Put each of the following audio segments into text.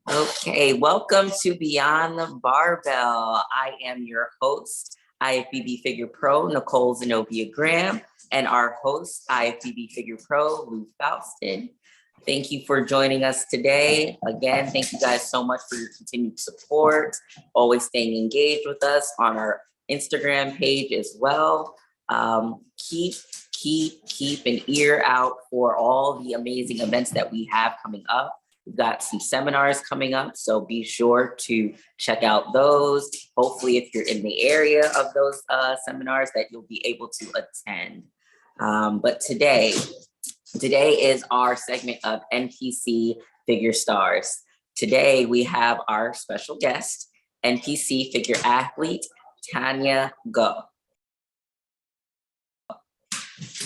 Okay, welcome to Beyond the Barbell. I am your host, IFBB Figure Pro, Nicole Zenobia Graham, and our host, IFBB Figure Pro, Lou Faustin. Thank you for joining us today. Again, thank you guys so much for your continued support, always staying engaged with us on our Instagram page as well. Keep an ear out for all the amazing events that we have coming up. We've got some seminars coming up, so be sure to check out those. Hopefully, if you're in the area of those seminars, that you'll be able to attend. But today is our segment of NPC Figure Stars. Today, we have our special guest, NPC Figure Athlete, Tanya Goh.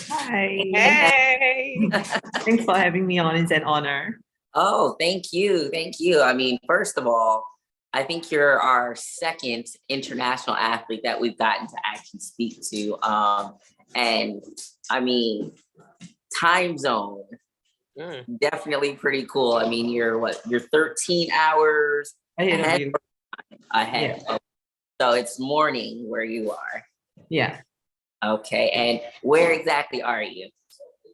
Hi. Hey. Thanks for having me on. It's an honor. Oh, thank you. Thank you. I mean, first of all, I think you're our second international athlete that we've gotten to actually speak to. And I mean, time zone, definitely pretty cool. I mean, you're 13 hours Ahead of you. ahead. Yeah. So it's morning where you are. Yeah. Okay. And where exactly are you?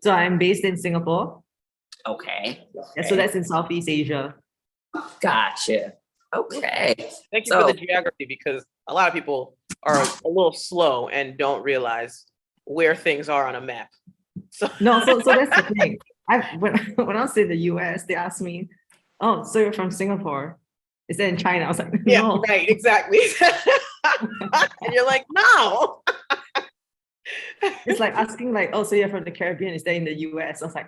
So I'm based in Singapore. Okay. Yeah, so that's in Southeast Asia. Gotcha. Okay. Thank you for the geography, because a lot of people are a little slow and don't realize where things are on a map. So that's the thing. When I was in the US, they asked me, "Oh, so you're from Singapore? Is that in China?" I was like, "No." yeah, right, exactly. And you're like, no. It's like asking, like, "Oh, so you're from the Caribbean? Is that in the US?" I was like,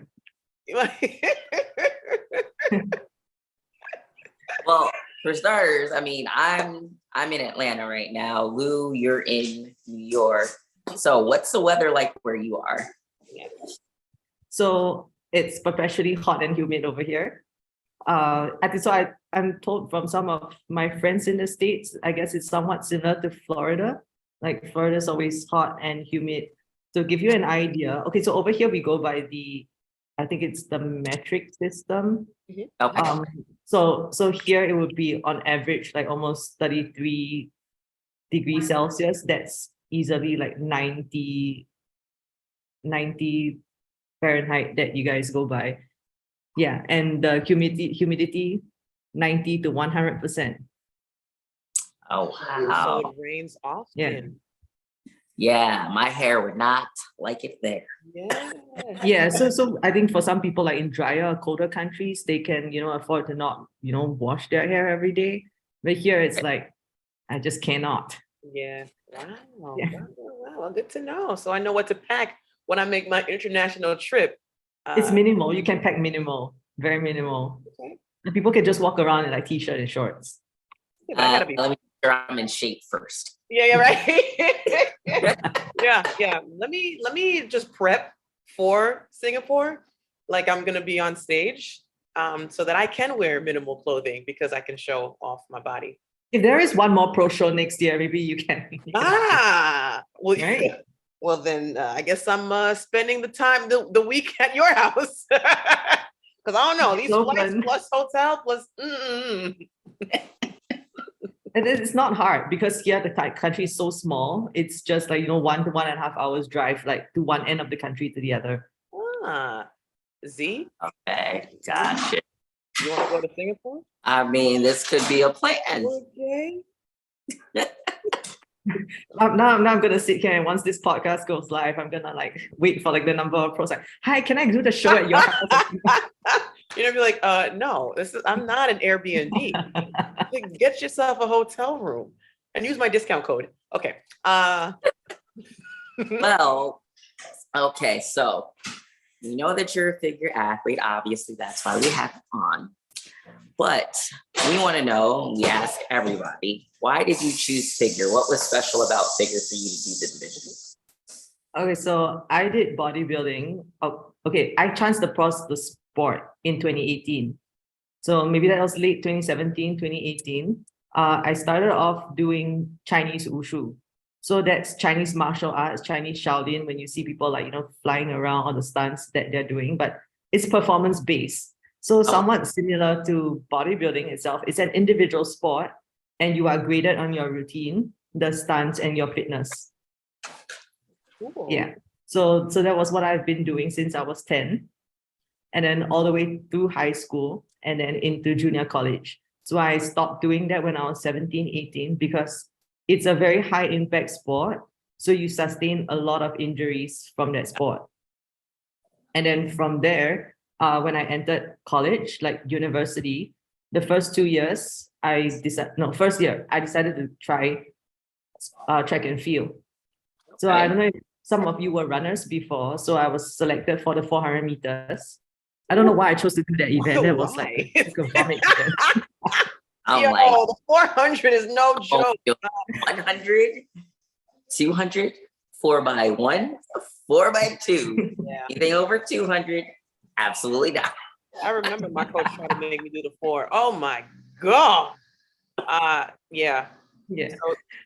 Well, for starters, I mean, I'm in Atlanta right now. Lou, you're in New York. So what's the weather like where you are? So it's perpetually hot and humid over here. I'm told from some of my friends in the States, I guess it's somewhat similar to Florida. Like Florida's always hot and humid. To give you an idea, okay, so over here we go by I think it's the metric system. Okay. So here it would be on average like almost 33 degrees Celsius. That's easily like 90 Fahrenheit that you guys go by. Yeah, and the humidity 90 to 100%. Oh, So wow. it rains often. Yeah, my hair would not like it there. Yeah. So I think for some people, like in drier, colder countries, they can, afford to not, wash their hair every day. But here it's like, I just cannot. Yeah. Wow. Yeah. Wow. Well, good to know. So I know what to pack when I make my international trip. It's minimal. You can pack minimal, very minimal. Okay. And people can just walk around in like t-shirt and shorts. Yeah, but I gotta be. Let me make sure I'm in shape first. Yeah, right. yeah. Let me just prep for Singapore, like I'm gonna be on stage, so that I can wear minimal clothing because I can show off my body. If there is one more pro show next year, maybe you can. Well, Right. Well, then I guess I'm spending the week at your house, because I don't know, these So flights fun. plus hotel plus. And it's not hard because here the country is so small. It's just like 1 to 1.5 hours drive, like to one end of the country to the other. Z, Okay, gotcha. you want to go to Singapore? I mean, this could be a plan. Okay. Now I'm gonna sit here, and once this podcast goes live, I'm gonna like wait for like the number of pros like, "Hi, can I do the show at your house?" You're gonna be like, no, I'm not an Airbnb. Get yourself a hotel room and use my discount code. Okay. Well, okay, so we know that you're a figure athlete. Obviously, that's why we have you on. But we want to know, we ask everybody, why did you choose figure? What was special about figure for you to do this division? Okay, so I did bodybuilding. Okay, I chanced across the sport in 2018. So maybe that was late 2017, 2018. I started off doing Chinese wushu. So that's Chinese martial arts, Chinese Shaolin, when you see people like, flying around, all the stunts that they're doing, but it's performance based. So somewhat similar to bodybuilding itself, it's an individual sport and you are graded on your routine, the stunts and your fitness. Cool. Yeah. So that was what I've been doing since I was 10 and then all the way through high school and then into junior college. So I stopped doing that when I was 17, 18 because it's a very high impact sport. So you sustain a lot of injuries from that sport. And then from there, when I entered college, like university, the first 2 years, first year, I decided to try track and field. So I don't know if some of you were runners before, so I was selected for the 400 meters. I don't know why I chose to do that event. That was like a vomit event. Yo, the 400 is no joke. 100, 200, 4x1, 4x2. Yeah. Anything over 200, absolutely not. I remember my coach trying to make me do the 4. Oh my God. Yeah. Yeah.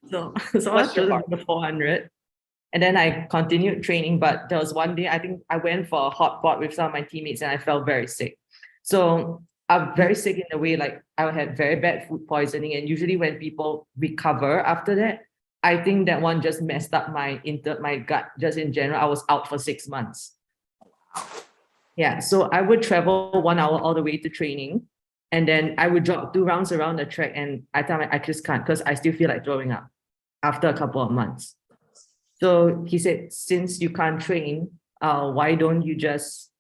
So I was chosen for the 400. And then I continued training, but there was one day, I think I went for a hot pot with some of my teammates and I felt very sick. So I'm very sick in a way, like I had very bad food poisoning. And usually when people recover after that, I think that one just messed up my gut just in general. I was out for 6 months. Yeah, so I would travel 1 hour all the way to training. And then I would jog 2 rounds around the track and I thought I just can't because I still feel like throwing up after a couple of months. So he said, since you can't train, why don't you just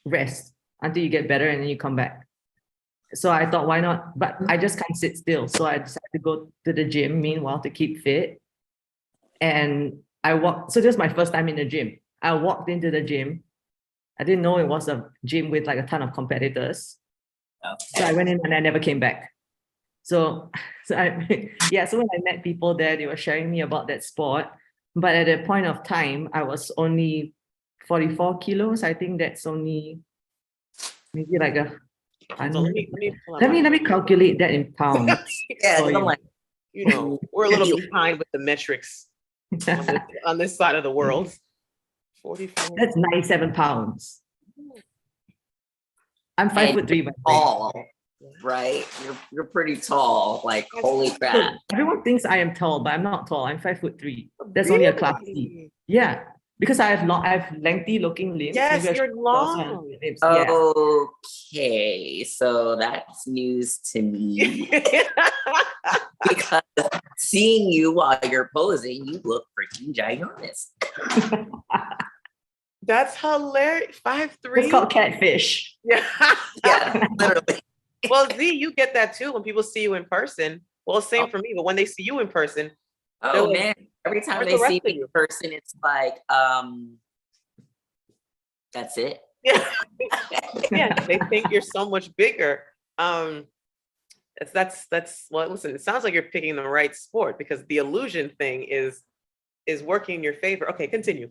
rest until you get better and then you come back? So I thought, why not? But I just can't sit still. So I decided to go to the gym, meanwhile, to keep fit. And I walked. So this was my first time in the gym. I walked into the gym. I didn't know it was a gym with like a ton of competitors. So I went in and I never came back. So when I met people there, they were sharing me about that sport. But at that point of time, I was only 44 kilos. I think that's only maybe like a. So let me calculate that in pounds. We're a little behind with the metrics on this side of the world. 44. That's 97 pounds. I'm 5'3", but tall, right? You're pretty tall. Like holy crap! Everyone thinks I am tall, but I'm not tall. I'm 5'3". That's only a class C. Yeah, because I have lengthy looking limbs. Yes, you're long. Okay, so that's news to me. Because seeing you while you're posing, you look freaking ginormous. That's hilarious. 5'3". It's called catfish. Yeah. Yeah, literally. Well, Z, you get that too when people see you in person. Well, same for me, but when they see you in person, oh man, every time they see me in person, it's like, that's it. Yeah. Yeah, they think you're so much bigger. That's well, listen, it sounds like you're picking the right sport because the illusion thing is working in your favor. Okay, continue.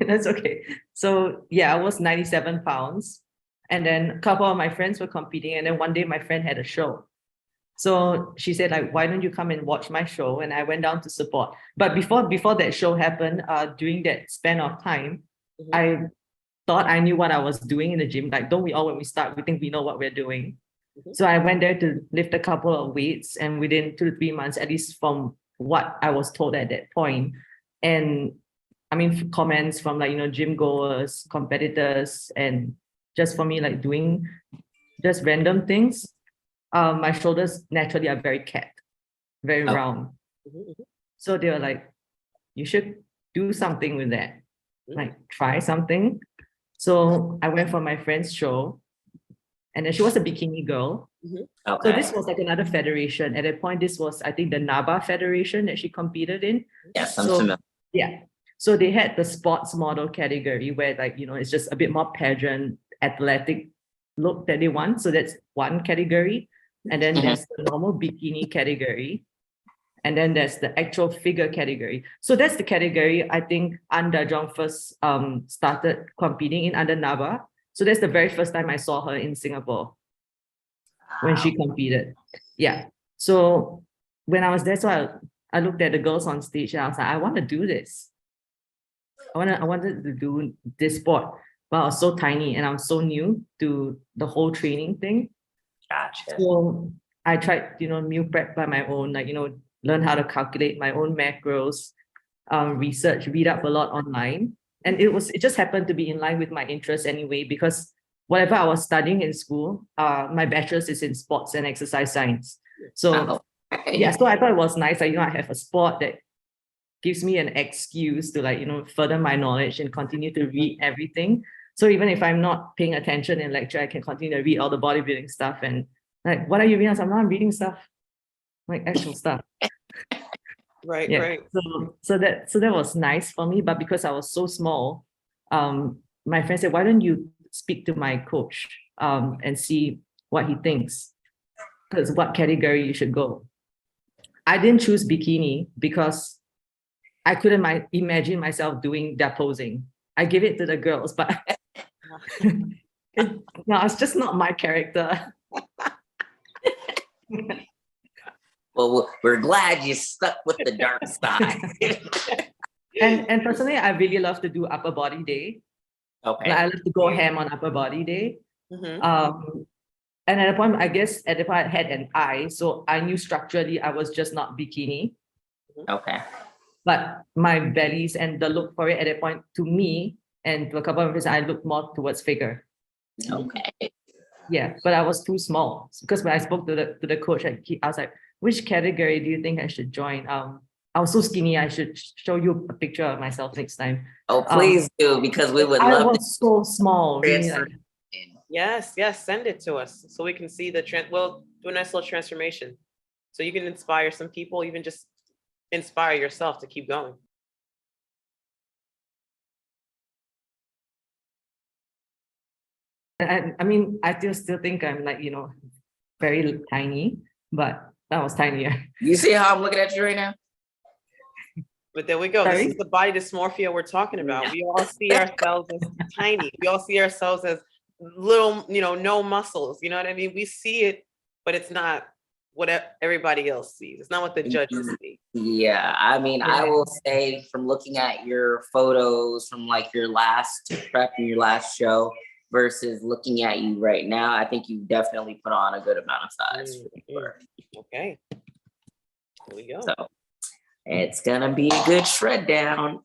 That's okay. So yeah, I was 97 pounds. And then a couple of my friends were competing. And then one day my friend had a show. So she said, like, why don't you come and watch my show? And I went down to support. But before that show happened, during that span of time, I thought I knew what I was doing in the gym. Like, don't we all, when we start, we think we know what we're doing. So I went there to lift a couple of weights. And within 2 to 3 months, at least from what I was told at that point, and I mean, comments from like, gym goers, competitors, and just for me, like doing just random things, my shoulders naturally are very capped, very round. So they were like, you should do something with that, like try something. So I went for my friend's show and then she was a bikini girl. Okay. So this was like another federation. At that point, this was, I think, the NABA federation that she competed in. Yes, I'm familiar. Yeah. So they had the sports model category where like, it's just a bit more pageant, athletic look that they want. So that's one category. And then there's the normal bikini category. And then there's the actual figure category. So that's the category I think Anda Jong first started competing in under NABA. So that's the very first time I saw her in Singapore when she competed. Yeah. So when I was there, so I looked at the girls on stage and I was like, I want to do this. I wanted to do this sport. but I was so tiny and I'm so new to the whole training thing. Gotcha. So I tried, meal prep by my own, learn how to calculate my own macros, research, read up a lot online. And it just happened to be in line with my interests anyway, because whatever I was studying in school, my bachelor's is in sports and exercise science. So yeah, so I thought it was nice, I have a sport that gives me an excuse to further my knowledge and continue to read everything. So even if I'm not paying attention in lecture, I can continue to read all the bodybuilding stuff. And like, what are you reading? I'm reading stuff, like actual stuff. Right, Yeah. right. So that was nice for me. But because I was so small, my friend said, why don't you speak to my coach and see what he thinks, because what category you should go. I didn't choose bikini because I couldn't imagine myself doing that posing. I give it to the girls, but it's just not my character. Well, we're glad you stuck with the dark side. And personally, I really love to do upper body day. Okay. Like, I love to go ham on upper body day. Mm-hmm. And at a point, I guess at the point I had an eye, so I knew structurally I was just not bikini. Okay. But my bellies and the look for it at that point, to me and to a couple of friends, I looked more towards figure. Okay. Yeah, but I was too small, because when I spoke to the coach, I was like, which category do you think I should join? I was so skinny. I should show you a picture of myself next time. Oh, please do, because we would I love was so small. Really, transfer. Yes, send it to us so we can see the trend. We'll do a nice little transformation so you can inspire some people, even just inspire yourself to keep going. I mean, I still think I'm very tiny, but I was tinier. You see how I'm looking at you right now? But there we go. Sorry? This is the body dysmorphia we're talking about. We all see ourselves as tiny. We all see ourselves as little, no muscles. You know what I mean? We see it, but it's not what everybody else sees. It's not what the judges see. Yeah, I mean, I will say from looking at your photos from your last prep and your last show versus looking at you right now, I think you definitely put on a good amount of size. Okay. Here we go. So it's gonna be a good shred down.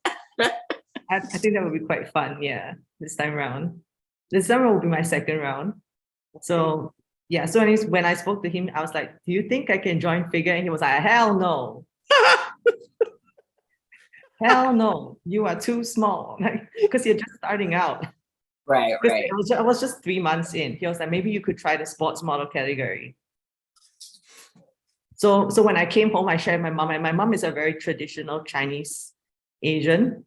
I think that would be quite fun. Yeah, this time around. This time will be my second round. So yeah, so anyways, when I spoke to him, I was like, do you think I can join figure? And he was like, hell no. Hell no, you are too small. Because you're just starting out. Right. I was just 3 months in. He was like, maybe you could try the sports model category. So when I came home, I shared with my mom, and my mom is a very traditional Chinese Asian.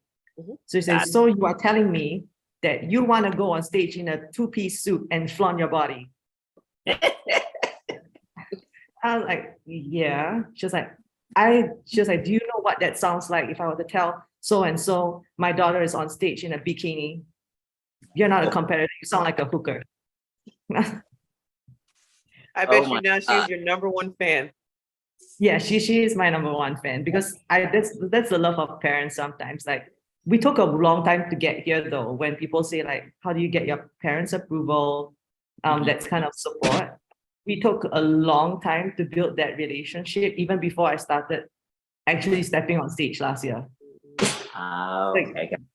So he says, so you are telling me that you want to go on stage in a two-piece suit and flaunt your body? I was like, yeah. She was like, do you know what that sounds like if I were to tell so-and-so my daughter is on stage in a bikini? You're not a competitor, you sound like a hooker. I bet you now she's your number one fan. Yeah, she is my number one fan, because that's the love of parents sometimes. Like, we took a long time to get here though, when people say how do you get your parents' approval? That's kind of support. We took a long time to build that relationship, even before I started actually stepping on stage last year.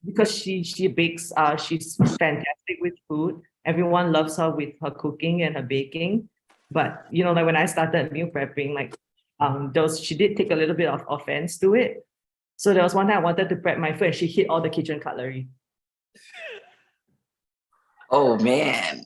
Because she bakes, she's fantastic with food. Everyone loves her with her cooking and her baking. But when I started meal prepping, she did take a little bit of offense to it. So there was one time I wanted to prep my food, and she hid all the kitchen cutlery. Oh man.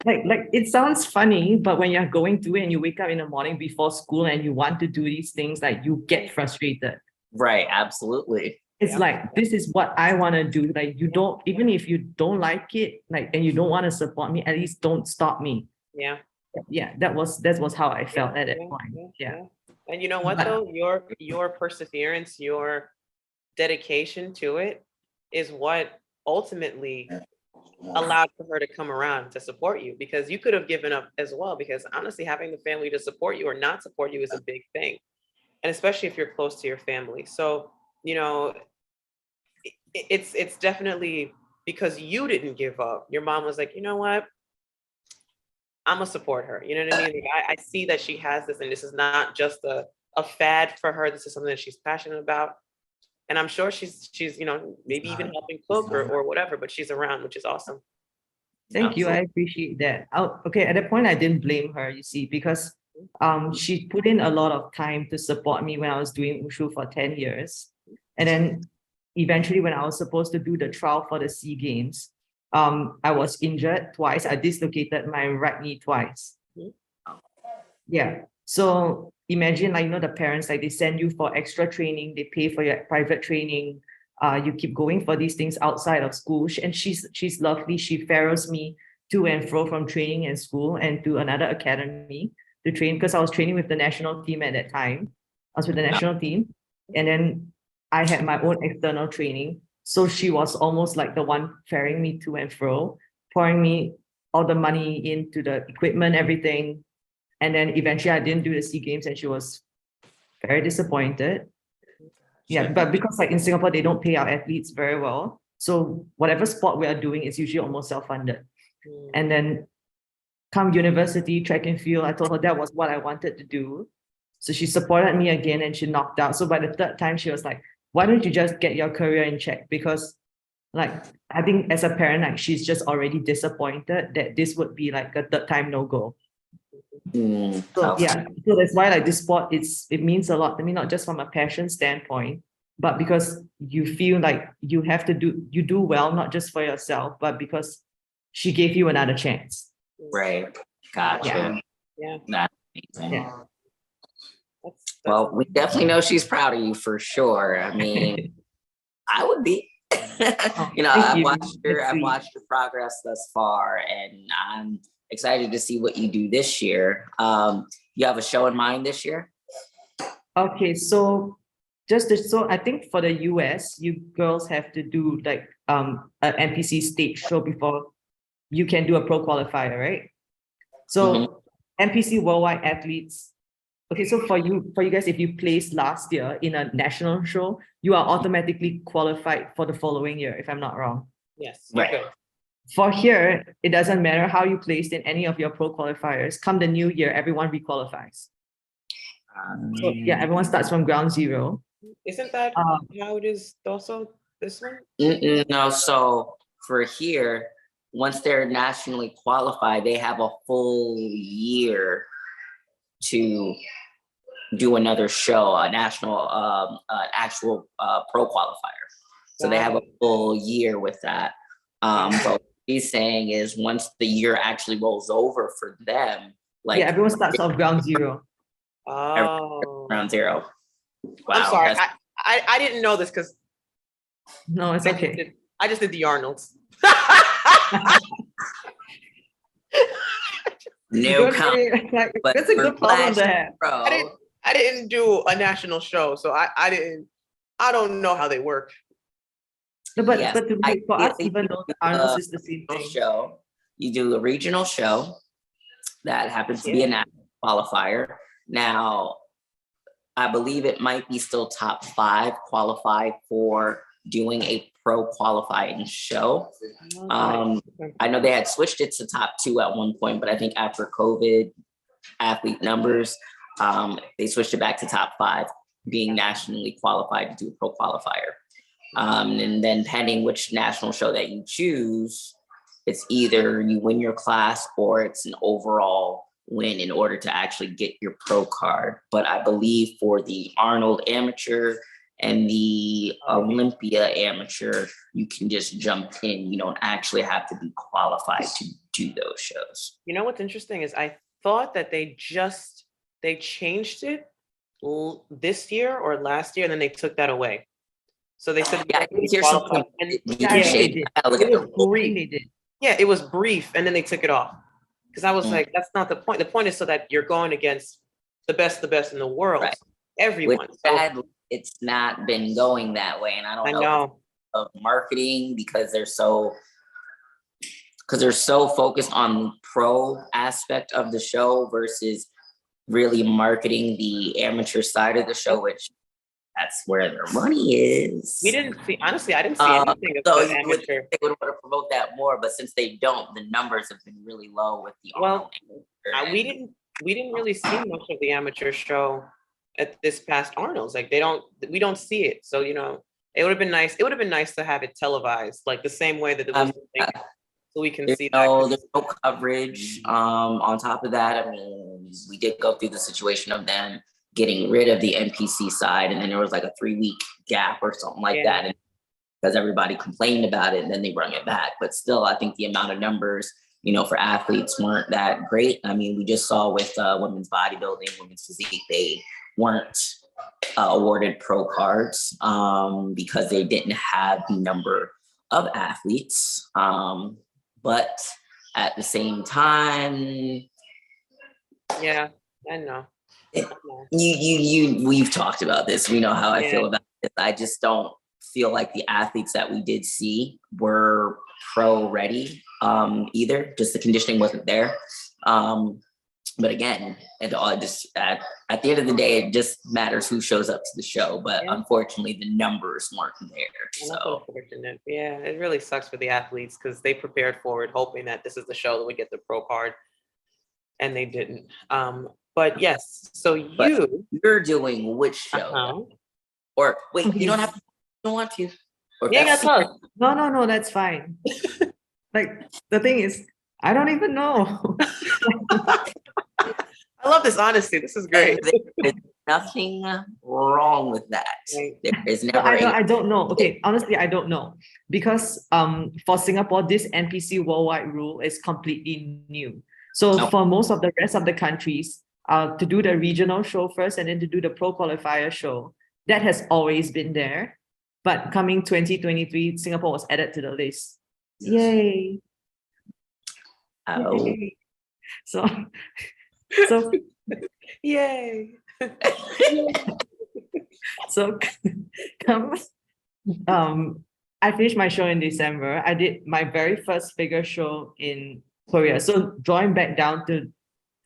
Like it sounds funny, but when you're going through it and you wake up in the morning before school and you want to do these things, you get frustrated. Right, absolutely. It's this is what I want to do. You don't, even if you don't like it, and you don't want to support me, at least don't stop me. Yeah, that was how I felt at that point. Yeah. And you know what though? Your perseverance, your dedication to it is what ultimately allowed for her to come around to support you, because you could have given up as well, because honestly, having the family to support you or not support you is a big thing. And especially if you're close to your family. So, it's definitely because you didn't give up. Your mom was like, you know what? I'm gonna support her. You know what I mean? Like, I see that she has this, and this is not just a fad for her. This is something that she's passionate about. And I'm sure she's, you know, maybe even helping cook or whatever, but she's around, which is awesome. Thank you. I appreciate that. Okay, at that point, I didn't blame her, you see, because she put in a lot of time to support me when I was doing Wushu for 10 years. And then eventually when I was supposed to do the trial for the SEA Games, I was injured twice. I dislocated my right knee twice. Yeah. So imagine, like, you know, the parents, like, they send you for extra training, they pay for your private training. You keep going for these things outside of school. And she's lovely. She ferries me to and fro from training and school and to another academy to train, because I was training with the national team at that time. I was with the national team. And then I had my own external training. So she was almost like the one ferrying me to and fro, pouring me all the money into the equipment, everything. And then eventually I didn't do the SEA Games and she was very disappointed. Yeah, but because like in Singapore, they don't pay our athletes very well. So whatever sport we are doing is usually almost self-funded. And then come university, track and field, I told her that was what I wanted to do. So she supported me again and she knocked out. So by the third time, she was like, why don't you just get your career in check? Because like, I think as a parent, like she's just already disappointed that this would be like a third time no-go. So yeah, so that's why like this sport, it means a lot to me, not just from a passion standpoint, but because you feel like you do well, not just for yourself, but because she gave you another chance. Right. Gotcha. Yeah. That's amazing. Yeah. Well, we definitely know she's proud of you for sure. I mean, I would be. You know, I've watched your progress thus far, and I'm excited to see what you do this year. You have a show in mind this year? Okay, so so I think for the US, you girls have to do like an NPC stage show before you can do a pro qualifier, right? So NPC Worldwide Athletes. Okay, so for you guys, if you placed last year in a national show, you are automatically qualified for the following year, if I'm not wrong. Yes. Right. Okay. For here, it doesn't matter how you placed in any of your pro qualifiers. Come the new year, everyone requalifies. So yeah, everyone starts from ground zero. Isn't that how it is also this one? No, so for here, once they're nationally qualified, they have a full year to do another show, a national, actual pro qualifier. So they have a full year with that. But what he's saying is once the year actually rolls over for them, like yeah, everyone starts off ground zero. Oh, ground zero. Wow, I'm sorry. I didn't know this because No, it's okay. I just did the Arnolds. No comment. But that's a good problem to have. I didn't do a national show, so I don't know how they work. No, but Yes, for us, even though the Arnold's is the same thing. Show, you do a regional show that happens to be a national qualifier. Now, I believe it might be still top 5 qualified for doing a pro qualifying show. I know they had switched it to top 2 at one point, but I think after COVID athlete numbers, they switched it back to top 5, being nationally qualified to do a pro qualifier. And then depending which national show that you choose, it's either you win your class or it's an overall win in order to actually get your pro card. But I believe for the Arnold Amateur and the Olympia Amateur, you can just jump in. You don't actually have to be qualified to do those shows. You know what's interesting is I thought that they changed it this year or last year, and then they took that away. So they said, yeah, here's something. It was brief, and then they took it off. Because I was like, that's not the point. The point is so that you're going against the best in the world. Right. Everyone. Sadly, it's not been going that way. And I don't know of marketing because they're so focused on the pro aspect of the show versus really marketing the amateur side of the show, which that's where their money is. We didn't see, honestly, I didn't see anything of So the you would amateur. think they would want to promote that more, but since they don't, the numbers have been really low with the Well, Arnold. we didn't really see much of the amateur show at this past Arnold's. Like we don't see it. So, you know, it would have been nice. It would have been nice to have it televised, like the same way that it was, so we can see that. There's no coverage. On top of that, I mean, we did go through the situation of them getting rid of the NPC side, and then there was like a 3-week gap or something like that, and because everybody complained about it, and then they brought it back. But still, I think the amount of numbers, you know, for athletes weren't that great. I mean, we just saw with women's bodybuilding, women's physique, they weren't awarded pro cards because they didn't have the number of athletes. But at the same time, Yeah, I know. we've talked about this. We know how I feel about it. I just don't feel like the athletes that we did see were pro ready either. Just the conditioning wasn't there. But again, it all just at the end of the day, it just matters who shows up to the show. But unfortunately, the numbers weren't there. So unfortunate. Yeah, it really sucks for the athletes because they prepared for it, hoping that this is the show that would get the pro card, and they didn't. But yes, so you're doing which show? Or wait, you don't have to. You don't want to. Or No, that's fine. Like the thing is, I don't even know. I love this honesty. This is great. There's nothing wrong with that. There is never. I don't know. Okay, honestly, I don't know because for Singapore, this NPC Worldwide rule is completely new. So for most of the rest of the countries, to do the regional show first and then to do the pro qualifier show, that has always been there. But coming 2023, Singapore was added to the list. Yay! Yay. So yay. So I finished my show in December. I did my very first figure show in Korea. So drawing back down to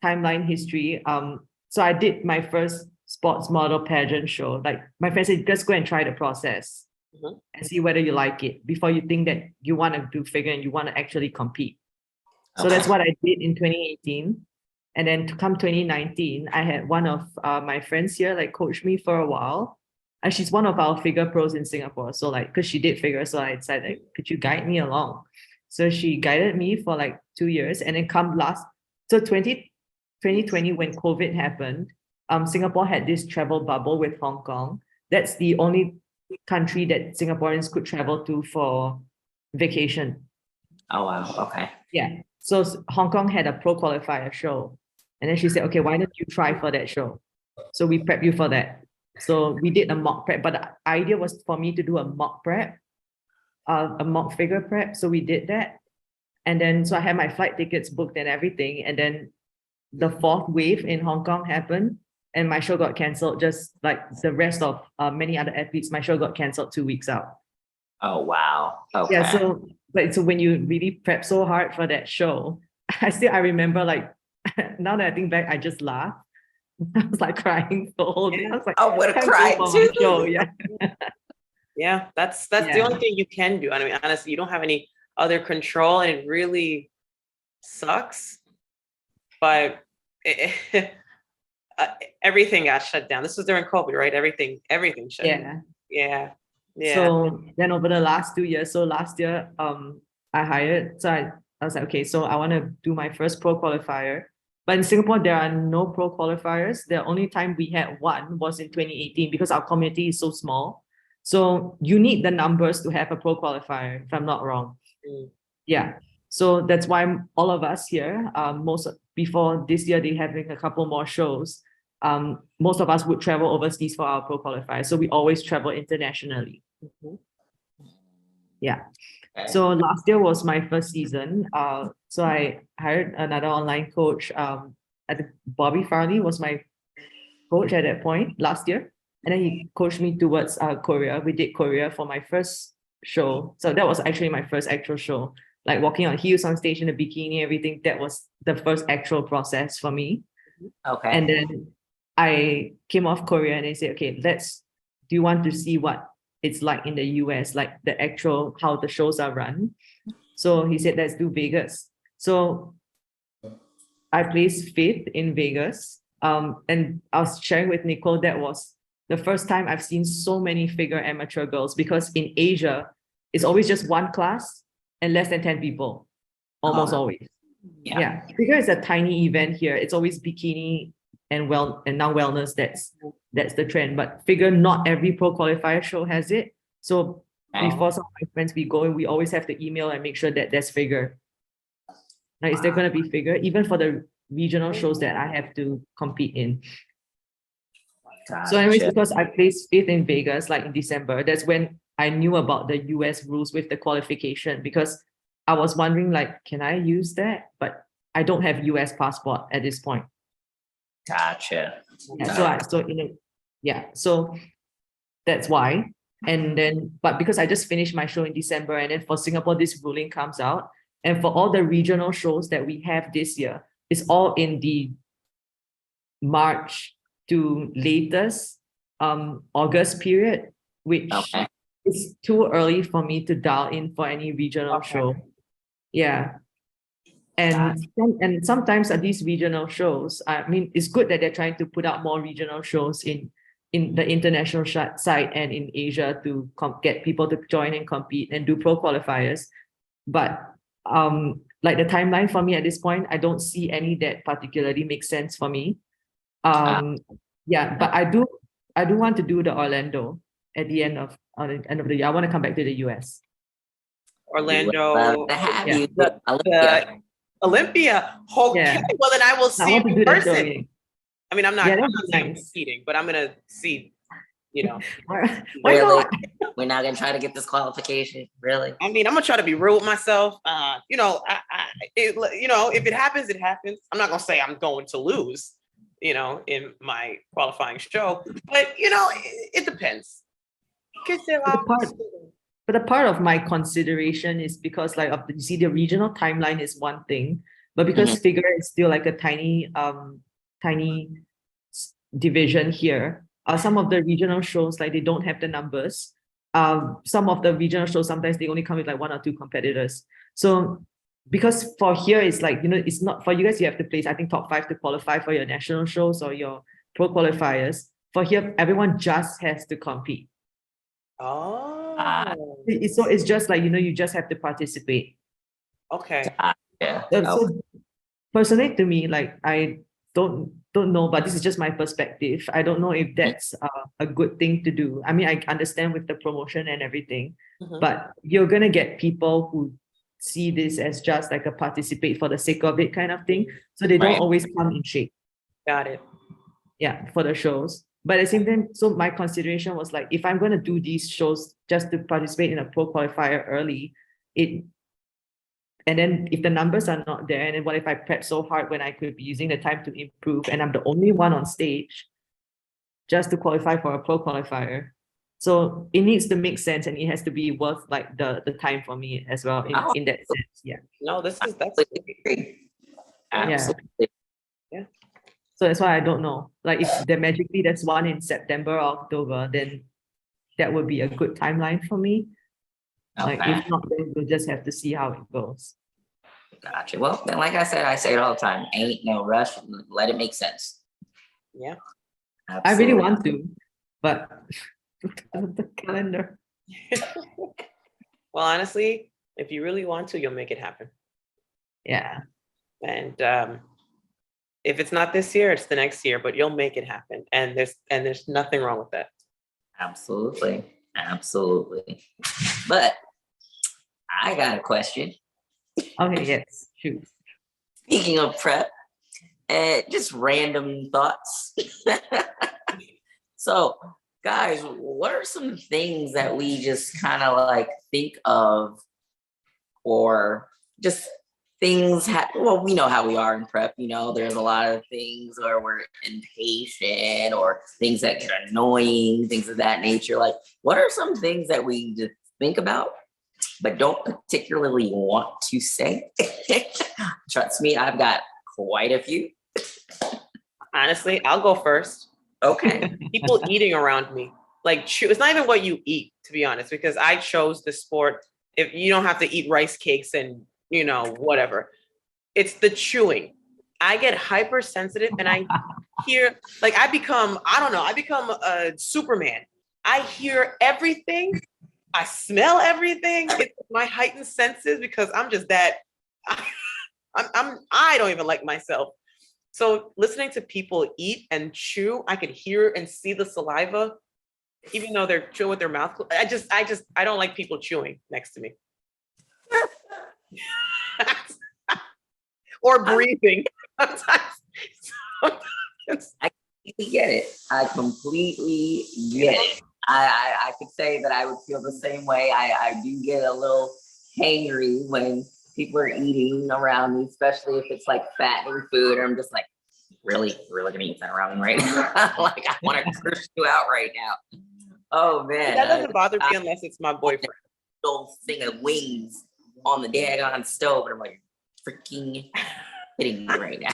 timeline history, so I did my first sports model pageant show. Like my friend said, just go and try the process and see whether you like it before you think that you want to do figure and you want to actually compete. So that's what I did in 2018. And then to come 2019, I had one of my friends here like coach me for a while. And she's one of our figure pros in Singapore. So like, because she did figure, so I decided, like, could you guide me along? So she guided me for like 2 years. And then 2020, when COVID happened, Singapore had this travel bubble with Hong Kong. That's the only country that Singaporeans could travel to for vacation. Oh, wow. Okay. Yeah. So Hong Kong had a pro qualifier show. And then she said, okay, why don't you try for that show? So we prep you for that. So we did a mock prep, but the idea was for me to do a mock prep, a mock figure prep. So we did that. And then, so I had my flight tickets booked and everything. And then the 4th wave in Hong Kong happened and my show got canceled, just like the rest of many other athletes. My show got canceled 2 weeks out. Oh, wow. Okay. Yeah. So when you really prep so hard for that show, I remember like, now that I think back, I just laughed. I was like crying the whole day. I was like, I would have cried too. Show. Yeah. Yeah, that's the only thing you can do. I mean, honestly, you don't have any other control and it really sucks. But everything got shut down. This was during COVID, right? Everything shut down. Yeah. So then over the last 2 years, so last year, I hired, so I was like, okay, so I want to do my first pro qualifier. But in Singapore, there are no pro qualifiers. The only time we had one was in 2018 because our community is so small. So you need the numbers to have a pro qualifier, if I'm not wrong. Yeah. So that's why all of us here, before this year, they having a couple more shows. Most of us would travel overseas for our pro qualifier. So we always travel internationally. Yeah. So last year was my first season. So I hired another online coach. Bobby Farley was my coach at that point last year. And then he coached me towards Korea. We did Korea for my first show. So that was actually my first actual show. Like walking on heels on stage in a bikini, everything. That was the first actual process for me. Okay. And then I came off Korea and they said, okay, let's do you want to see what it's like in the US, like the actual, how the shows are run? So he said, let's do Vegas. So I placed fifth in Vegas. And I was sharing with Nicole, that was the first time I've seen so many figure amateur girls, because in Asia, it's always just one class and less than 10 people, almost always. Yeah. Figure is a tiny event here. It's always bikini and now wellness. That's the trend. But figure, not every pro qualifier show has it. So before some of my friends, we go and we always have to email and make sure that there's figure. Like, is there going to be figure, even for the regional shows that I have to compete in? So anyways, because I placed fifth in Vegas, like in December, that's when I knew about the US rules with the qualification, because I was wondering, like, can I use that? But I don't have US passport at this point. Gotcha. Yeah, so that's why. And then, but because I just finished my show in December, and then for Singapore, this ruling comes out. And for all the regional shows that we have this year, it's all in the March to latest August period, which is too early for me to dial in for any regional show. Yeah. And sometimes at these regional shows, I mean, it's good that they're trying to put out more regional shows in the international side and in Asia to get people to join and compete and do pro qualifiers. But like the timeline for me at this point, I don't see any that particularly makes sense for me. Yeah, but I do want to do the Orlando at the end of the year. I want to come back to the US. Orlando. Love to have you. Olympia. Okay. Yeah. Well, then I will see you in person. I mean, I'm not competing, but I'm gonna see, you know. Really? We're not gonna try to get this qualification, really? I mean, I'm gonna try to be real with myself. You know, if it happens, it happens. I'm not gonna say I'm going to lose, you know, in my qualifying show, but you know, it depends. But a part of my consideration is because, like, you see, the regional timeline is one thing, but because figure is still like a tiny division here. Some of the regional shows, like, they don't have the numbers. Some of the regional shows, sometimes they only come with like 1 or 2 competitors. So because for here, it's like, you know, it's not for you guys, you have to place, I think, top 5 to qualify for your national shows or your pro qualifiers. For here, everyone just has to compete. So it's just like, you know, you just have to participate. Okay. So personally, to me, like, I don't know, but this is just my perspective. I don't know if that's a good thing to do. I mean, I understand with the promotion and everything, but you're gonna get people who see this as just like a participate for the sake of it kind of thing. So they don't always come in shape. Got it. Yeah, for the shows. But at the same time, so my consideration was like, if I'm going to do these shows just to participate in a pro qualifier early, and then if the numbers are not there, and then what if I prep so hard when I could be using the time to improve, and I'm the only one on stage just to qualify for a pro qualifier? So it needs to make sense, and it has to be worth like the time for me as well in that sense. Yeah. No, that's absolutely. Yeah. So that's why I don't know. Like, if there magically there's one in September or October, then that would be a good timeline for me. Like, if not, then we'll just have to see how it goes. Gotcha. Well, then, like I said, I say it all the time. Ain't no rush. Let it make sense. Yeah. Absolutely. I really want to, but the calendar. Well, honestly, if you really want to, you'll make it happen. Yeah. And if it's not this year, it's the next year, but you'll make it happen. And there's nothing wrong with that. Absolutely. But I got a question. Okay, yes, shoot. Speaking of prep, just random thoughts. So, guys, what are some things that we just kind of like think of, or just things, well, we know how we are in prep, you know, there's a lot of things where we're impatient or things that get annoying, things of that nature. Like, what are some things that we just think about but don't particularly want to say? Trust me, I've got quite a few. Honestly, I'll go first. Okay. People eating around me. like chew. It's not even what you eat, to be honest, because I chose the sport. If you don't have to eat rice cakes and whatever, it's the chewing. I get hypersensitive and I hear like I become a Superman. I hear everything. I smell everything. It's my heightened senses because I'm just that. I don't even like myself. So listening to people eat and chew, I could hear and see the saliva, even though they're chewing with their mouth closed. I don't like people chewing next to me. Or breathing. Sometimes. I completely get it. I completely get it. I could say that I would feel the same way. I do get a little hangry when people are eating around me, especially if it's like fattening food. I'm just like, really, we're gonna eat that around me right now. Like I want to curse you out right now. Oh man, That doesn't bother me unless it's my boyfriend. Little thing of wings on the daggone stove, and I'm like, freaking hitting me right now.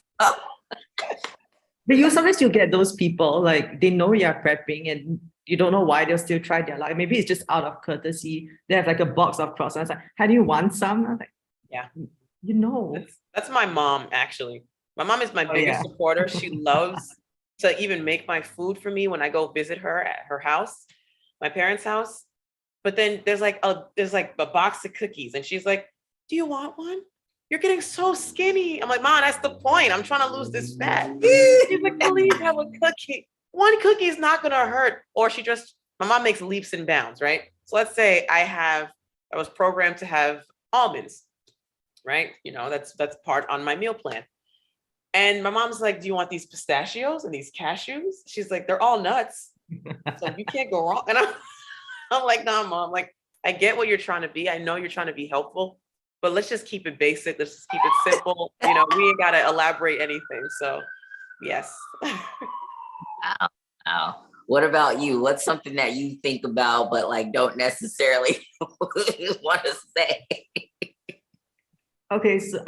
But sometimes you get those people, like they know you're prepping and you don't know why they'll still try their luck. Maybe it's just out of courtesy. They have like a box of croissants. Like, how do you want some? I was like, yeah, That's my mom, actually. My mom is my biggest supporter. She loves to even make my food for me when I go visit her at her house, my parents' house. But then there's like a box of cookies, and she's like, "Do you want one? You're getting so skinny." I'm like, "Mom, that's the point. I'm trying to lose this fat." She's like, "Please have a cookie. One cookie is not gonna hurt." Or my mom makes leaps and bounds, right? So let's say I was programmed to have almonds, right? That's part on my meal plan. And my mom's like, "Do you want these pistachios and these cashews?" She's like, "They're all nuts. So you can't go wrong." And I'm like, "Nah, Mom, like, I get what you're trying to be. I know you're trying to be helpful, but let's just keep it basic. Let's just keep it simple. We ain't got to elaborate anything." So yes. Wow. What about you? What's something that you think about, but like don't necessarily want to say? Okay, so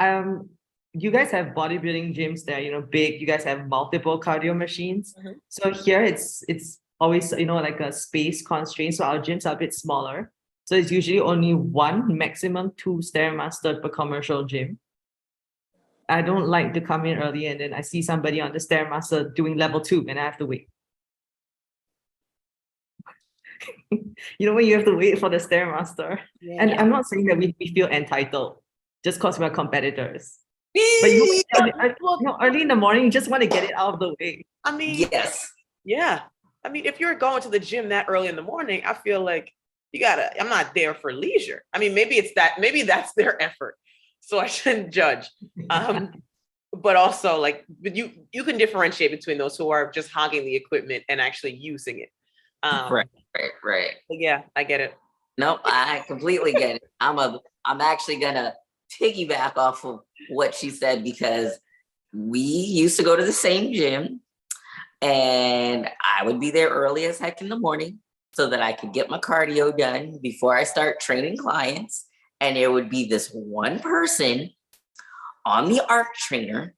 you guys have bodybuilding gyms there, big. You guys have multiple cardio machines. Mhm. So here it's always like a space constraint. So our gyms are a bit smaller. So it's usually only one, maximum two Stairmaster per commercial gym. I don't like to come in early and then I see somebody on the Stairmaster doing level 2 and I have to wait. When you have to wait for the Stairmaster. Yeah. And I'm not saying that we feel entitled just because we're competitors. But early in the morning, you just want to get it out of the way. I mean, Yes. yeah. I mean, if you're going to the gym that early in the morning, I feel like I'm not there for leisure. I mean, maybe that's their effort. So I shouldn't judge. But also but you can differentiate between those who are just hogging the equipment and actually using it. Right. But yeah, I get it. Nope, I completely get it. I'm actually gonna piggyback off of what she said because we used to go to the same gym and I would be there early as heck in the morning so that I could get my cardio done before I start training clients. And there would be this one person on the arc trainer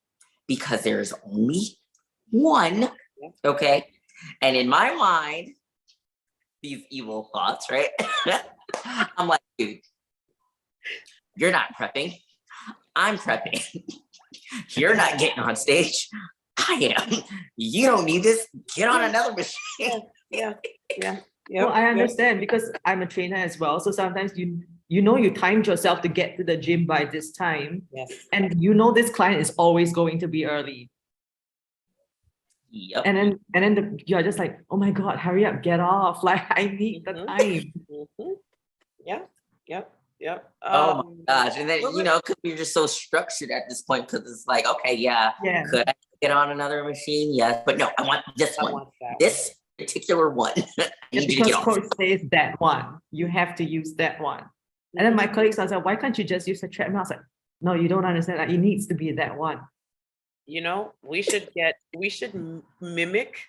because there's only one, okay? And in my mind, these evil thoughts, right? I'm like, dude, you're not prepping. I'm prepping. You're not getting on stage. I am. You don't need this. Get on another machine. Yeah. Well, I understand because I'm a trainer as well. So sometimes you timed yourself to get to the gym by this time. Yes. And this client is always going to be early. Yep. And then you're just like, oh my God, hurry up, get off. Like I need the time. Mm-hmm. Yep. Oh my gosh. And then, because you're just so structured at this point, because it's like, okay, yeah, could I get on another machine? Yes, but no, I want this one. This particular one. I need you to get coach says that one. You have to use that one. And then my colleagues are like, why can't you just use the treadmill? I was like, no, you don't understand. Like, it needs to be that one. We should mimic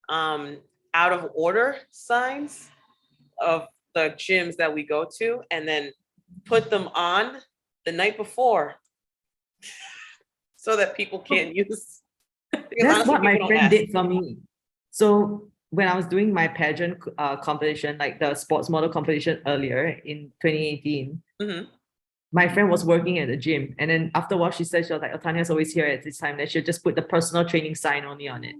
out of order signs of the gyms that we go to and then put them on the night before so that people can't use. That's what my friend did for me. So when I was doing my pageant competition, like the sports model competition earlier in 2018, Mhm. my friend was working at the gym. And then after a while, she said, she was like, oh, Tanya's always here at this time. Then she'll just put the personal training sign only on it.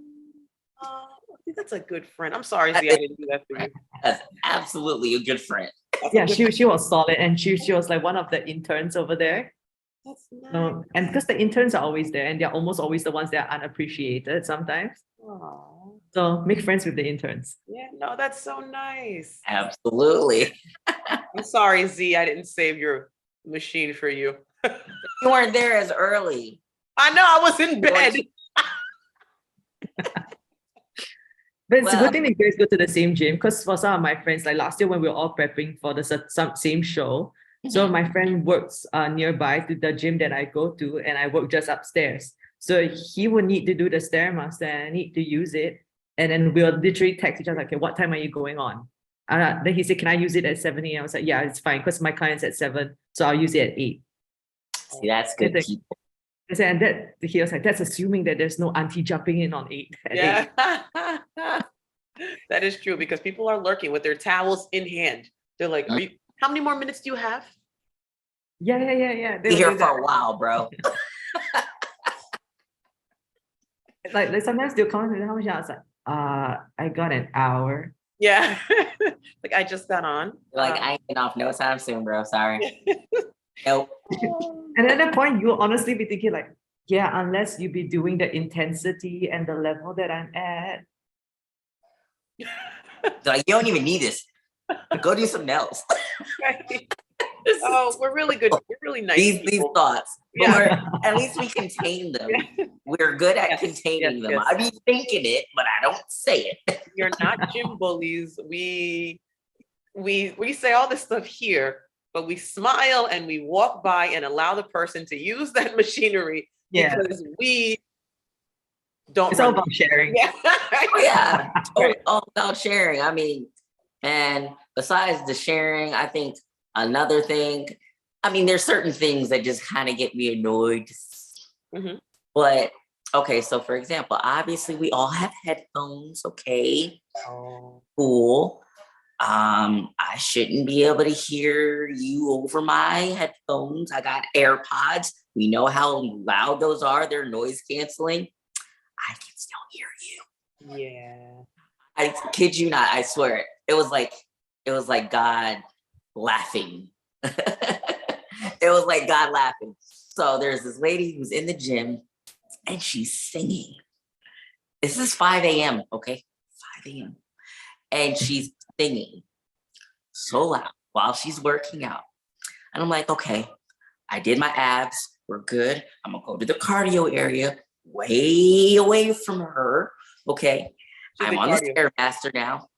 Oh, I think that's a good friend. I'm sorry, That Z, I is didn't do that for you. That's absolutely a good friend. That's a Yeah, good- she was solid. And she was like one of the interns over there. That's nice. And because the interns are always there and they're almost always the ones that are unappreciated sometimes. Aw. So make friends with the interns. Yeah, no, that's so nice. Absolutely. I'm sorry, Z, I didn't save your machine for you. You weren't there as early. I know, I was in bed. But it's a Well- good thing that you guys go to the same gym because for some of my friends, like last year when we were all prepping for the some same show, so my friend works nearby to the gym that I go to, and I work just upstairs. So he would need to do the Stairmaster and I need to use it. And then we'll literally text each other, okay, what time are you going on? Then he said, can I use it at 7 a.m.? I was like, yeah, it's fine because my client's at 7. So I'll use it at 8. See, that's good Good. people. I said, and that he was like, that's assuming that there's no auntie jumping in on 8 at 8. Yeah. That is true because people are lurking with their towels in hand. They're like, are you, how many more minutes do you have? Yeah. They Be will here do that. for a while, bro. Like sometimes they'll come in, how much? I was like, I got an hour. Yeah. Like I just got on. Like, I ain't getting off no time soon, bro. Sorry. Nope. And at that point, you'll honestly be thinking like, yeah, unless you be doing the intensity and the level that I'm at. They're like, you don't even need this. Go do something else. Right. Oh, we're really good. We're really nice. These people. thoughts. But Yeah. at least we contain them. We're good at Yes, containing them. yes. I be thinking it, but I don't say it. You're not gym bullies. We say all this stuff here, but we smile and we walk by and allow the person to use that machinery Yeah, because we don't it's all run- about sharing. Yeah. Oh, yeah. Totally all about sharing. I mean, and besides the sharing, I think another thing, I mean, there's certain things that just kind of get me annoyed. Mhm. But okay, so for example, obviously we all have headphones, okay? Oh. Cool. I shouldn't be able to hear you over my headphones. I got AirPods. We know how loud those are. They're noise canceling. I can still hear you. Yeah. I kid you not. I swear. It was like God laughing. It was like God laughing. So there's this lady who's in the gym and she's singing. This is 5 a.m. Okay, 5 a.m. And she's singing so loud while she's working out. And I'm like, okay, I did my abs. We're good. I'm gonna go to the cardio area way away from her. Okay. She I'm did on the cardio. Stairmaster now.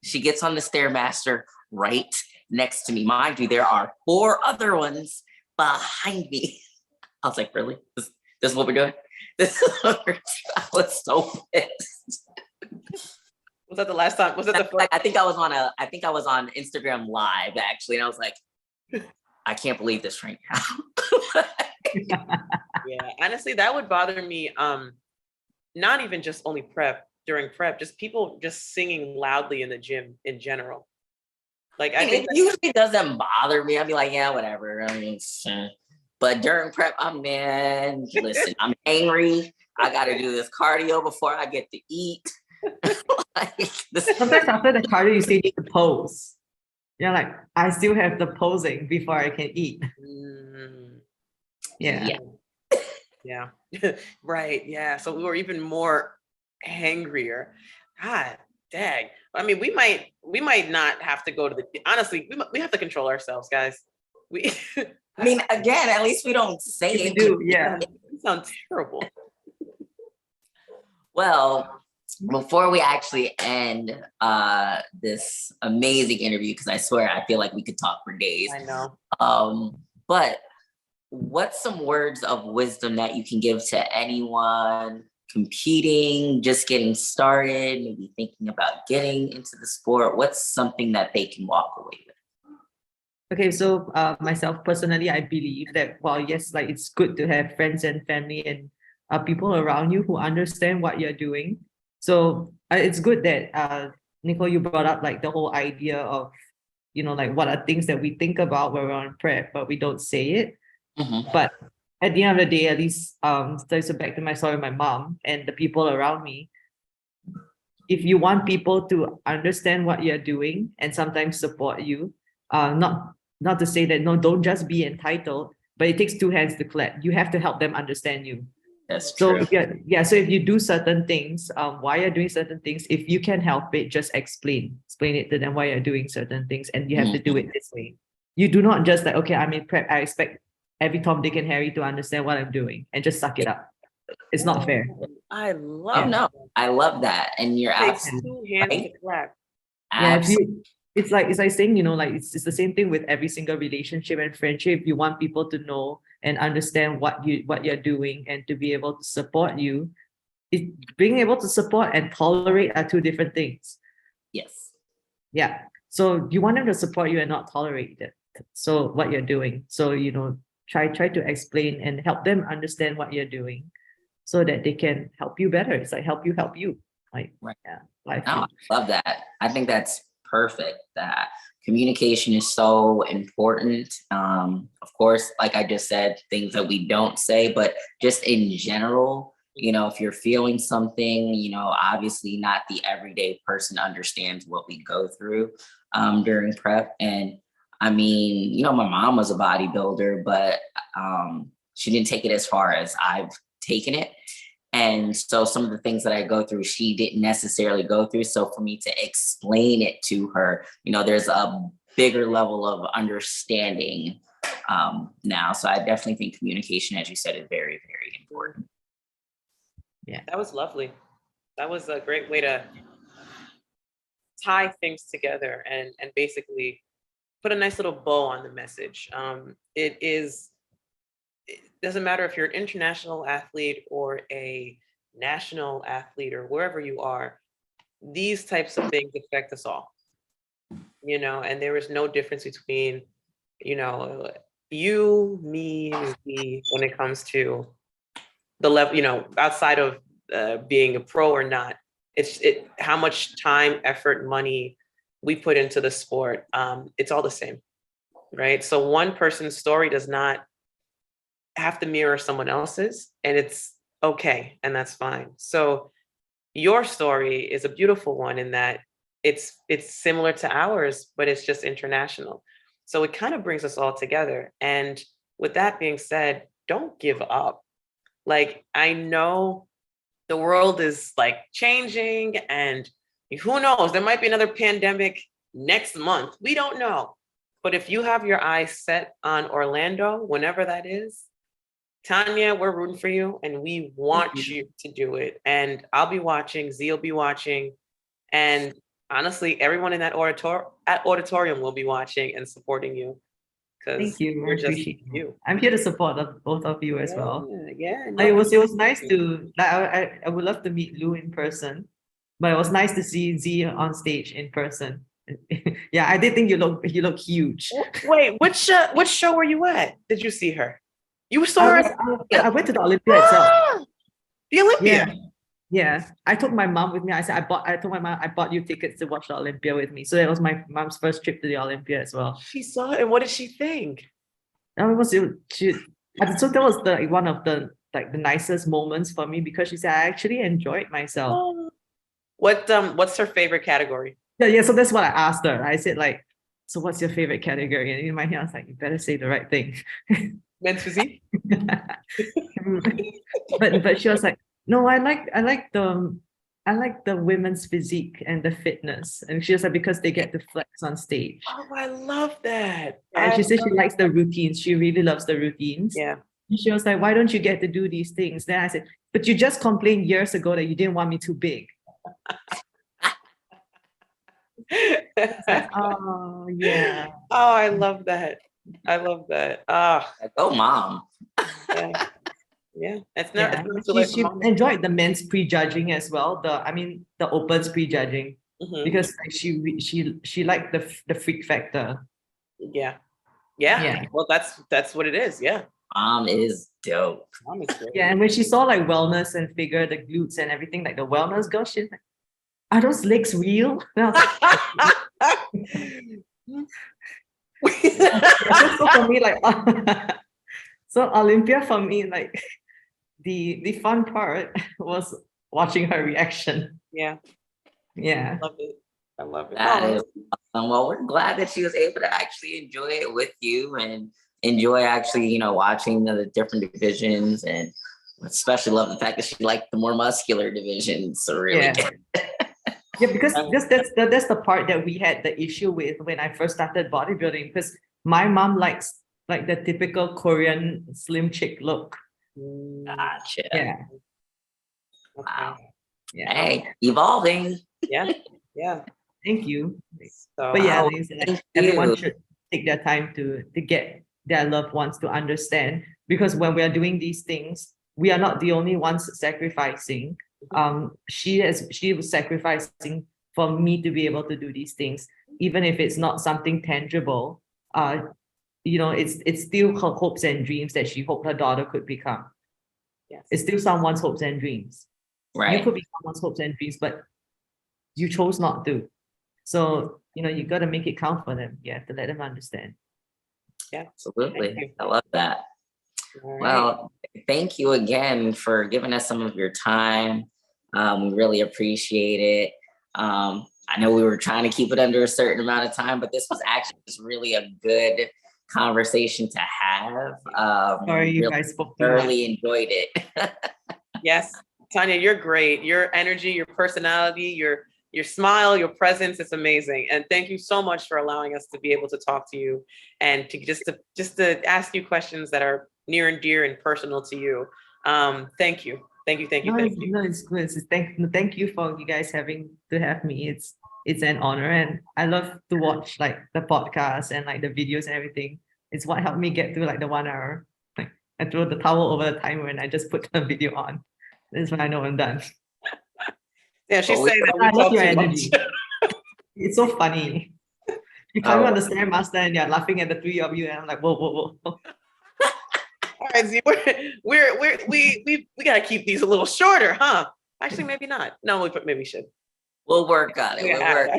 She gets on the Stairmaster right next to me. Mind you, there are 4 other ones behind me. I was like, really? This is what we're doing? This is what we're doing? I was so pissed. Was that the last time? Was that the first? Like, I think I was on Instagram Live actually, and I was like, I can't believe this right now. Yeah, honestly, that would bother me. Not even just only during prep, just people just singing loudly in the gym in general. Like I And think it usually doesn't bother me. I'd be like, yeah, whatever. I mean, but during prep, listen, I'm angry. I got to do this cardio before I get to eat. Like, Sometimes after the cardio, you still need to pose. You're like, I still have the posing before I can eat. Mm, Yeah. yeah. Right. Yeah. So we were even more angrier. God dang. I mean, we might not have to go to the, honestly, we have to control ourselves, guys. We I mean, again, at least we don't say If you it. do, yeah. it sounds terrible. Well, before we actually end this amazing interview, because I swear I feel like we could talk for days. I know. But what's some words of wisdom that you can give to anyone competing, just getting started, maybe thinking about getting into the sport? What's something that they can walk away with? Okay, so myself personally, I believe that while yes, like it's good to have friends and family and people around you who understand what you're doing, So it's good that Nicole, you brought up like the whole idea of, like what are things that we think about when we're on prep, but we don't say it. Mhm. But at the end of the day, at least so back to my story with my mom and the people around me. If you want people to understand what you're doing and sometimes support you, not to say that no, don't just be entitled, but it takes two hands to clap. You have to help them understand you. That's So true. yeah, so if you do certain things, why you're doing certain things, if you can help it, just explain it to them why you're doing certain things, and you have to do it this way. You do not just like, okay, I'm in prep, I expect every Tom, Dick, and Harry to understand what I'm doing and just suck it up. It's not fair. I Oh love no, I love that, and you're it takes absolutely two hands right. to clap. Yeah, if Absolutely. you, it's like saying, like it's the same thing with every single relationship and friendship. You want people to know and understand what you're doing and to be able to support you. Being able to support and tolerate are two different things. Yes. Yeah. So you want them to support you and not tolerate it. So what you're doing. So try to explain and help them understand what you're doing so that they can help you better. It's like help you. Like Right. yeah, life. No, I love that. I think that's perfect. That communication is so important. Of course, like I just said, things that we don't say, but just in general, if you're feeling something, obviously not the everyday person understands what we go through during prep. And I mean, my mom was a bodybuilder, but she didn't take it as far as I've taken it. And so some of the things that I go through, she didn't necessarily go through. So for me to explain it to her, there's a bigger level of understanding now. So I definitely think communication, as you said, is very, very important. Yeah. That was lovely. That was a great way to tie things together and basically put a nice little bow on the message. It doesn't matter if you're an international athlete or a national athlete or wherever you are, these types of things affect us all, and there is no difference between, you, me, Z, when it comes to the level, outside of being a pro or not. It's how much time, effort, money we put into the sport. It's all the same, right? So one person's story does not have to mirror someone else's, and it's okay, and that's fine. So your story is a beautiful one in that it's similar to ours, but it's just international. So it kind of brings us all together. And with that being said, don't give up. Like, I know the world is like changing, and who knows, there might be another pandemic next month. We don't know. But if you have your eyes set on Orlando, whenever that is, Tanya, we're rooting for you and we want you to do it. And I'll be watching, Z will be watching. And honestly, everyone in that auditorium will be watching and supporting you. Thank you. You're I just appreciate you. I'm here to support both of you as well. Yeah. It was nice to like I would love to meet Lou in person, but it was nice to see Z on stage in person. Yeah, I did think you look huge. Wait, which show were you at? Did you see her? You saw her? I went to the Olympia itself. The Olympia. Yeah. I took my mom with me. I told my mom I bought you tickets to watch the Olympia with me. So that was my mom's first trip to the Olympia as well. She saw it, and what did she think? So that was one of the the nicest moments for me because she said I actually enjoyed myself. Oh. What's her favorite category? Yeah. So that's what I asked her. I said so what's your favorite category? And in my head, I was like, you better say the right thing. Men's physique. but she was like, no, I like the women's physique and the fitness. And she was like, because they get to flex on stage. Oh, I love that. And she said she likes the routines. She really loves the routines. Yeah. And she was like, why don't you get to do these things? Then I said, but you just complained years ago that you didn't want me too big. Oh yeah. Oh, I love that. Oh, mom. Yeah. It's Yeah. not too late for She mom. enjoyed the men's prejudging as well. The opens prejudging because she liked the freak factor. Yeah. Yeah. Well, that's what it is. Yeah. Mom is dope. Mom is great. Yeah, and when she saw like wellness and figure, the glutes and everything, like the wellness girl, she's like, are those legs real? And I was like, yeah, so for me, like, so Olympia for me, like, the fun part was watching her reaction. Yeah, Yeah. I love it. I love it. That Oh, is awesome. Well, we're glad that she was able to actually enjoy it with you and enjoy actually, watching the different divisions, and especially love the fact that she liked the more muscular divisions. So really Yeah. good. Yeah, because that's the part that we had the issue with when I first started bodybuilding, because my mom likes like the typical Korean slim chick look. Gotcha. Yeah. Wow. Yeah. Hey, evolving. Yeah, yeah. Thank you. So But yeah, Oh, like, thank everyone you. should take their time to get their loved ones to understand, because when we are doing these things, we are not the only ones sacrificing. She was sacrificing for me to be able to do these things, even if it's not something tangible. It's still her hopes and dreams that she hoped her daughter could become. yes. It's still someone's hopes and dreams. You Right. could be someone's hopes and dreams, but you chose not to. So, you got to make it count for them. You have to let them understand. Yeah, thank Absolutely. you. I love that. All right. Well, thank you again for giving us some of your time. We really appreciate it. I know we were trying to keep it under a certain amount of time, but this was actually just really a good conversation to have. Sorry, you really guys spoke too much. thoroughly enjoyed it. Yes, Tanya, you're great. Your energy, your personality, your smile, your presence is amazing. And thank you so much for allowing us to be able to talk to you and to just to ask you questions that are near and dear and personal to you. Thank you. Thank you. Thank you. No, Thank you. no, it's good. Thank you for you guys having to have me. It's an honor, and I love to watch like the podcast and like the videos and everything. It's what helped me get through like the 1 hour. Like I throw the towel over the timer and I just put the video on. This is when I know I'm done. Yeah, she's Well, we- saying that I we love talk your too energy. much. It's so funny. You come Oh. on the Stairmaster and you're laughing at the three of you, and I'm like, whoa, whoa, whoa. All right, Z, we gotta keep these a little shorter, huh? Actually, maybe not. No, maybe we should. We'll work on it. We'll work.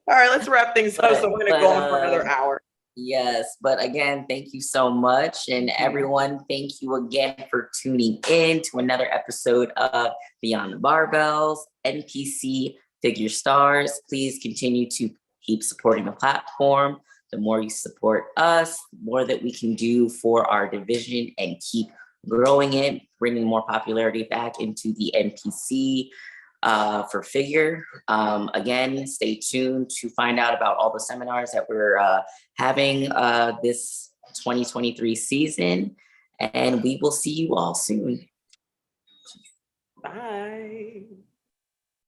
All right, let's wrap things up. So we're gonna go on for another hour. Yes, but again, thank you so much. And everyone, thank you again for tuning in to another episode of Beyond the Barbells, NPC Figure Stars. Please continue to keep supporting the platform. The more you support us, the more that we can do for our division and keep growing it, bringing more popularity back into the NPC for figure. Again, stay tuned to find out about all the seminars that we're having this 2023 season, and we will see you all soon. Bye.